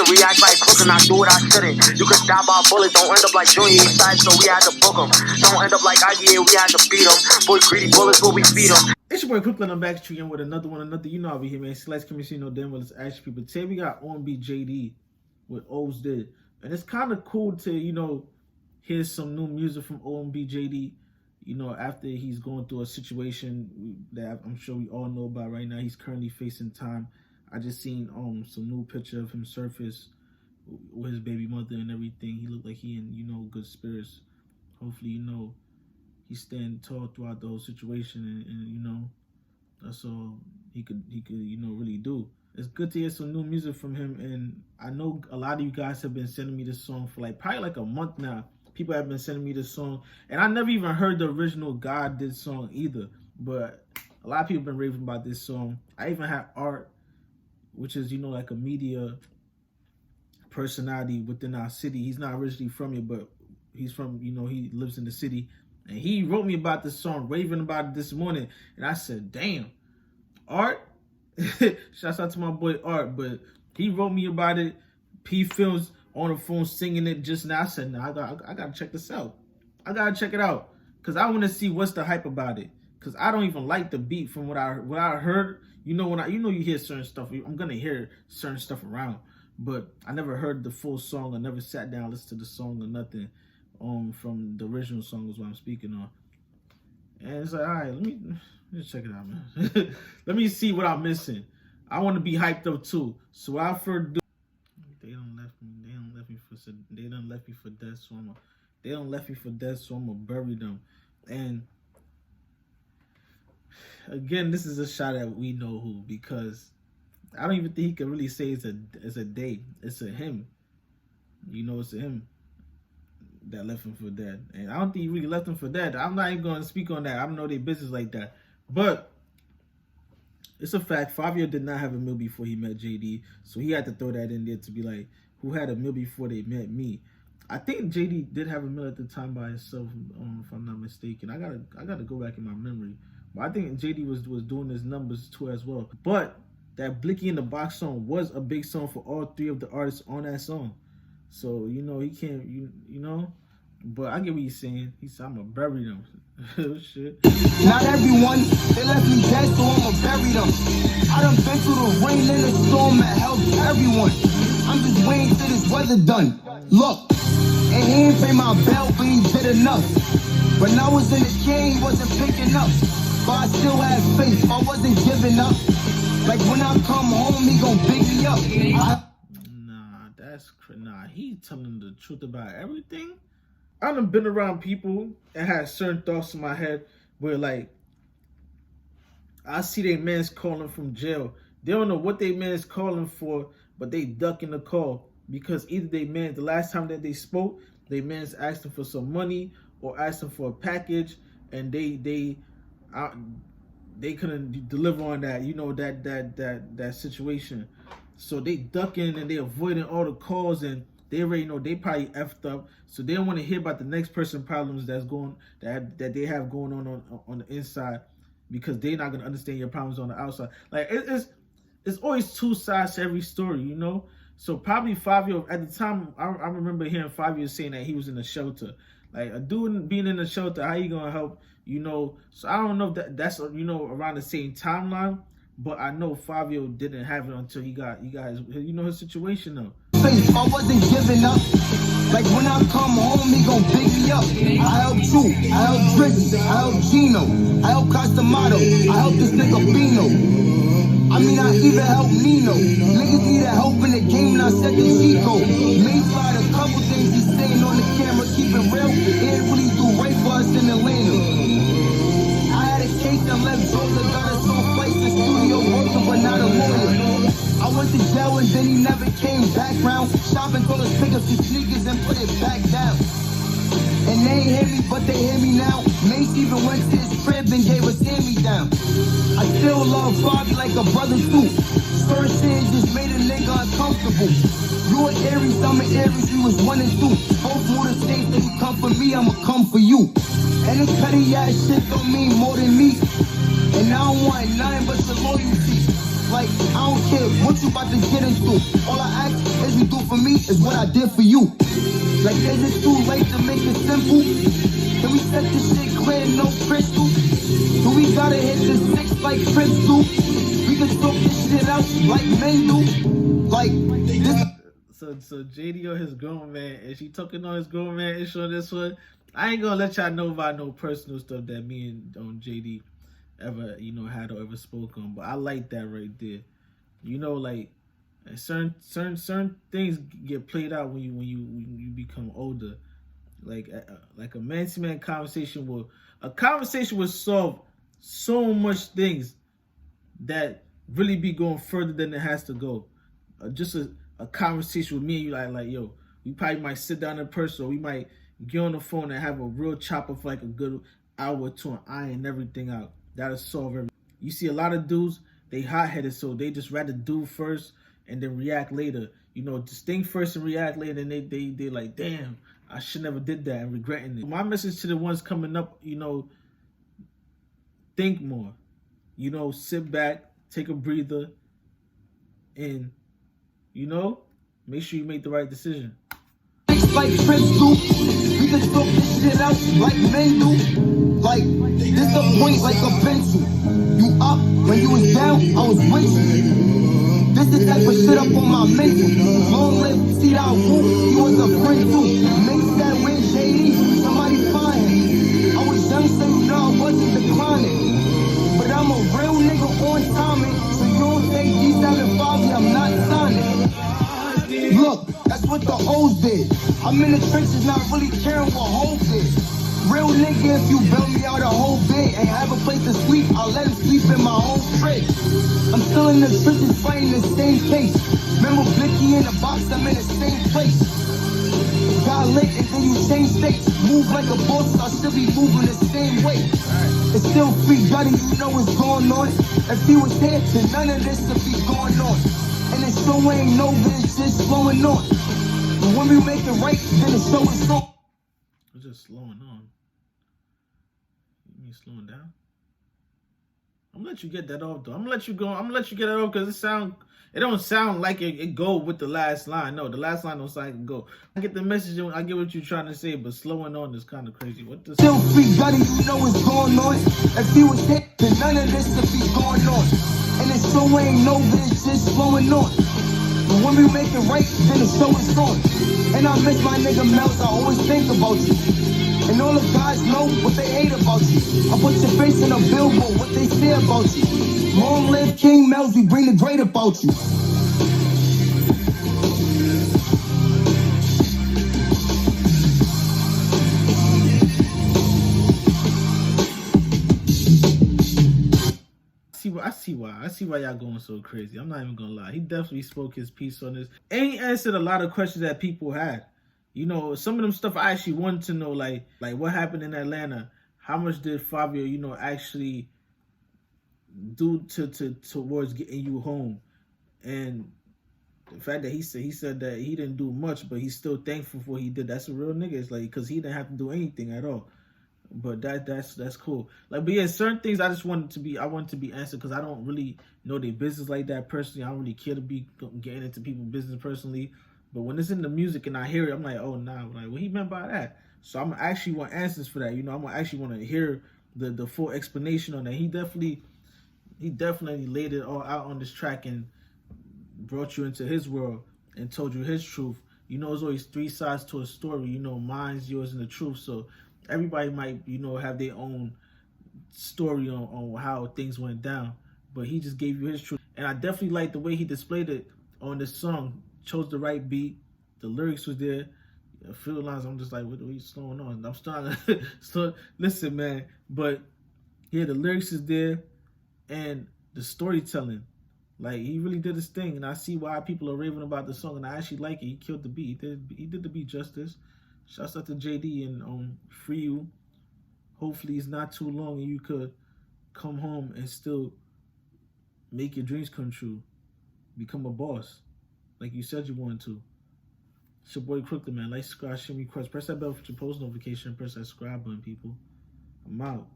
to react like Crooklyn, I do what I shouldn't. You could die by a bullet, don't end up like Junior Eastside, so we had to book him. Don't end up like IDA, we had to beat him. Boy, greedy bullets, will we feed him. It's your boy Crooklyn, I'm back to you with another one, you know I'll be here, man. Select community, you know damn well it's action people. Today we got OMB JayDee with O's did. And it's kind of cool to, you know, hear some new music from OMB JayDee, you know, after he's going through a situation that I'm sure we all know about right now. He's currently facing time. I just seen some new picture of him surface with his baby mother and everything. He looked like he in, you know, good spirits. Hopefully, you know, he's standing tall throughout the whole situation, and you know, that's all he could, you know, really do. It's good to hear some new music from him, and I know a lot of you guys have been sending me this song for probably like a month now. People have been sending me this song, and I never even heard the original God Did song either, but a lot of people have been raving about this song. I even had Art, which is, you know, like a media personality within our city. He's not originally from here, but he's from, you know, he lives in the city. And he wrote me about this song, raving about it this morning. And I said, damn, Art? Shouts out to my boy Art. But he wrote me about it. P Films on the phone singing it just now. I said, nah, I gotta check this out. I gotta check it out. Because I want to see what's the hype about it. Because I don't even like the beat from what I heard. You know, you hear certain stuff. I'm going to hear certain stuff around. But I never heard the full song. I never sat down, listened to the song or nothing. From the original song is what I'm speaking on. And it's like, all right, let me check it out, man. Let me see what I'm missing. I want to be hyped up too. So without further ado, they done left me for death, so I'm gonna bury them. And again, this is a shot at we know who, because I don't even think he can really say it's a they. It's a him. You know, it's a him that left him for dead. And I don't think he really left him for dead. I'm not even going to speak on that. I don't know their business like that. But it's a fact. FIVIO did not have a meal before he met JayDee. So he had to throw that in there to be like, who had a meal before they met me? I think JayDee did have a meal at the time by himself, if I'm not mistaken. I gotta go back in my memory. But I think JayDee was doing his numbers too as well. But that Blicky in the Box song was a big song for all three of the artists on that song. So, you know, he can't, you know, but I get what he's saying. He said, I'm going to bury them. Shit. Not everyone, they left me dead, so I'm going to bury them. I done been through the rain and the storm that helped everyone. I'm just waiting till this weather done. Look, and he ain't pay my bill, but he did enough. When I was in the game, he wasn't picking up. But I still had faith, I wasn't giving up. Like when I come home, he gon' pick me up. Nah, he telling the truth about everything. I done been around people and had certain thoughts in my head where, like, I see they man's calling from jail. They don't know what they man's calling for, but they ducking the call because either they man, the last time that they spoke, they man's asked them for some money or asked them for a package, and they couldn't deliver on that, you know, that situation. So they ducking and they avoiding all the calls, and they already know they probably effed up. So they don't want to hear about the next person problems that they have going on the inside, because they're not gonna understand your problems on the outside. Like it's always two sides to every story, you know. So probably FIVIO at the time, I remember hearing FIVIO saying that he was in a shelter. Like, a dude being in a shelter, how you gonna help, you know? So I don't know if that's, you know, around the same timeline. But I know FIVIO didn't have it until he got his, you know, his situation though. I wasn't giving up. Like when I come home, he gon' pick me up. I help you, I help Drizzy, I help Gino, I help Costamato, I help this nigga Bino. I mean, I even help Nino. Niggas need help in the game, and I said to Chico. May tried a couple things he's saying on the camera, keep it real. It ain't really do right for us in Atlanta. I had a case that left Georgia, got us on flights in studio working, but not a lawyer. I went to jail and then he never came back round. Shopping, told us pick up some sneakers and put it back down. And they ain't hear me, but they hear me now. Mace even went to his crib and gave us hand-me-down. I still love Bobby like a brother too. Certain shit just made a nigga uncomfortable. You an Aries, I'm an Aries, we was 1 and 2. Both more the same thing, you come for me, I'ma come for you. And this petty ass shit don't mean more than me. And I don't want nothing but your loyalty. Like, I don't care what you about to get into. All I ask is you do for me is what I did for you. Like, is it too late to make it simple? Can we set this shit clear, no crystal? Do we gotta hit the six like crystal? We can stroke this shit out like men do. Like, this. So JayDee on his grown man, and she talking on his grown man issue on this one. I ain't gonna let y'all know about no personal stuff that me and JayDee ever, had or ever spoke on. But I like that right there. Like certain things get played out when you become older. Like a man-to-man conversation will solve so much things that really be going further than it has to go. Just a conversation with me and you, like, yo, we probably might sit down in person, or we might get on the phone and have a real chopper for like a good hour or two and iron everything out. That'll solve everything. You see a lot of dudes, they hot-headed, so they just rather do first and then react later. Just think first and react later, and they like, damn, I should never did that, and regretting it. My message to the ones coming up, think more. Sit back, take a breather, and make sure you make the right decision. Like crystal, we can stroke this shit out like men do. Like, this the point like a pencil. You up when you was down, I was with you. This the type of shit up on my mental. Long live, see that whoop, he was a friend too. Mix that with JayDee, somebody find him. I was young, so I wasn't declining. But I'm a real nigga on timing, so you don't take G7 5, I'm not signing. Look, that's what the O's did. I'm in the trenches, not really caring what Hope did. Real nigga, if you bail me out a whole bit and have a place to sleep, I'll let him sleep in my own fridge. I'm still in the trenches fighting the same case. Remember Blicky in the box, I'm in the same place. Got lit and then you change states. Move like a boss, I still be moving the same way. It's still free gutty, you know what's going on. If he was here, then none of this would be going on. And it still ain't no this shit's slowing on. But when we make it right, then the show is on. It's just slowing on. You mean slowing down? I'm gonna let you get that off though. I'm gonna let you go. I'm gonna let you get it off because it don't sound like it go with the last line. No, the last line don't sound like it go. I get the message, I get what you're trying to say, but slowing on is kind of crazy. What the still free gutty, you know what's going on. If he was hit, then none of this would be going on. And it still ain't no this shit's flowing on. But when we make it right, then the show is on. And I miss my nigga Mel's, I always think about you. And all the guys know what they hate about you. I put your face in a billboard, what they say about you. Long live King Mel's, we bring the great about you. I see why y'all going so crazy. I'm not even gonna lie. He definitely spoke his piece on this. And he answered a lot of questions that people had. Some of them stuff I actually wanted to know, like what happened in Atlanta. How much did FIVIO, actually do towards getting you home? And the fact that he said that he didn't do much, but he's still thankful for what he did. That's a real nigga. It's like, because he didn't have to do anything at all. But that's cool. But yeah, certain things I wanted to be answered because I don't really know their business like that personally. I don't really care to be getting into people's business personally. But when it's in the music and I hear it, I'm like, oh nah, like what he meant by that. So I'm actually want answers for that. I'm gonna actually want to hear the full explanation on that. He definitely laid it all out on this track and brought you into his world and told you his truth. There's always three sides to a story. Mine's, yours, and the truth. So everybody might, have their own story on how things went down. But he just gave you his truth. And I definitely like the way he displayed it on this song. Chose the right beat. The lyrics was there. A few lines, I'm just like, what are you slowing on? I'm starting to listen, man. But yeah, the lyrics is there. And the storytelling. Like, he really did his thing. And I see why people are raving about the song. And I actually like it. He killed the beat. He did the beat justice. Shouts out to JayDee and Free You. Hopefully it's not too long and you could come home and still make your dreams come true. Become a boss. Like you said you wanted to. It's your boy Crooklyn, man. Like, subscribe, share me, request. Press that bell for your post notification. Press that subscribe button, people. I'm out.